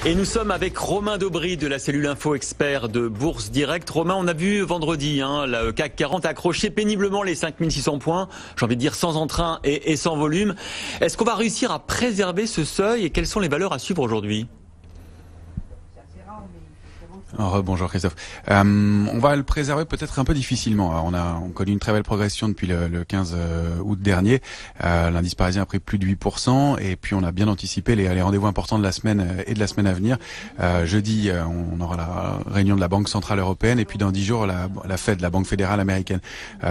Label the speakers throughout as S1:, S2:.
S1: Et nous sommes avec Romain Daubry de la cellule Info Expert de Bourse Direct. Romain, on a vu vendredi le CAC 40 accrocher péniblement les 5600 points, j'ai envie de dire sans entrain et sans volume. Est-ce qu'on va réussir à préserver ce seuil et quelles sont les valeurs à suivre aujourd'hui ?
S2: Bonjour Christophe. On va le préserver peut-être un peu difficilement. Alors, on connaît une très belle progression depuis le 15 août dernier. L'indice parisien a pris plus de 8% et puis on a bien anticipé les rendez-vous importants de la semaine et de la semaine à venir. Jeudi, on aura la réunion de la Banque Centrale Européenne et puis dans 10 jours la Fed, la Banque Fédérale Américaine.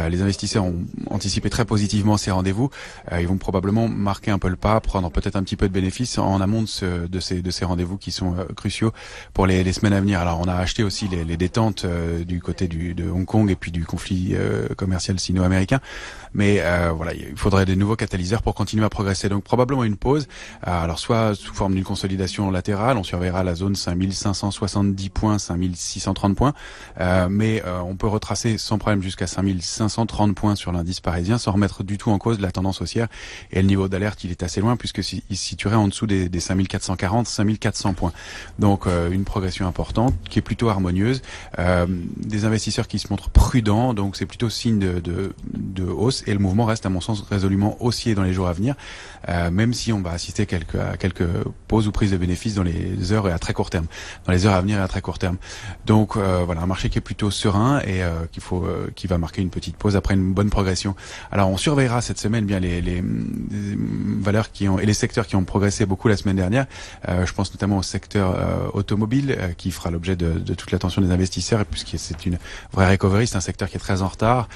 S2: Les investisseurs ont anticipé très positivement ces rendez-vous. Ils vont probablement marquer un peu le pas, prendre peut-être un petit peu de bénéfices en amont de ces rendez-vous qui sont cruciaux pour les semaines à venir. Alors on a acheté aussi les détentes du côté de Hong Kong et puis du conflit commercial sino-américain. Mais voilà, il faudrait des nouveaux catalyseurs pour continuer à progresser. Donc probablement une pause. Alors soit sous forme d'une consolidation latérale, on surveillera la zone 5570 points, 5630 points. Mais on peut retracer sans problème jusqu'à 5530 points sur l'indice parisien sans remettre du tout en cause la tendance haussière. Et le niveau d'alerte, il est assez loin puisque il se situerait en dessous des 5440, 5400 points. Donc une progression importante qui est plutôt harmonieuse. Des investisseurs qui se montrent prudents, donc c'est plutôt signe de hausse. Et le mouvement reste, à mon sens, résolument haussier dans les jours à venir, même si on va assister à quelques pauses ou prises de bénéfices dans les heures et à très court terme, dans les heures à venir et à très court terme. Donc voilà, un marché qui est plutôt serein et qui va marquer une petite pause après une bonne progression. Alors on surveillera cette semaine bien les valeurs et les secteurs qui ont progressé beaucoup la semaine dernière. Je pense notamment au secteur automobile qui fera l'objet de toute l'attention des investisseurs, et puisque c'est une vraie recovery, c'est un secteur qui est très en retard.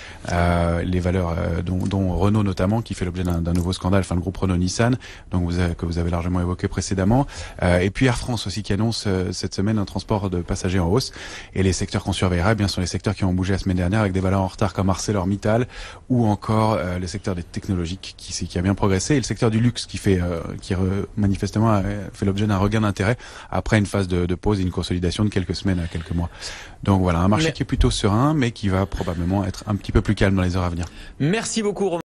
S2: Les valeurs dont Renault notamment, qui fait l'objet d'un nouveau scandale, enfin le groupe Renault-Nissan, que vous avez largement évoqué précédemment, et puis Air France aussi qui annonce cette semaine un transport de passagers en hausse. Et les secteurs qu'on surveillera, eh bien, sont les secteurs qui ont bougé la semaine dernière avec des valeurs en retard comme ArcelorMittal ou encore le secteur des technologiques qui a bien progressé, et le secteur du luxe qui manifestement a fait l'objet d'un regain d'intérêt après une phase de pause et une consolidation de quelques semaines à quelques mois. Donc voilà, un marché qui est plutôt serein mais qui va probablement être un petit peu plus calme dans les heures à venir.
S1: Merci beaucoup Romain.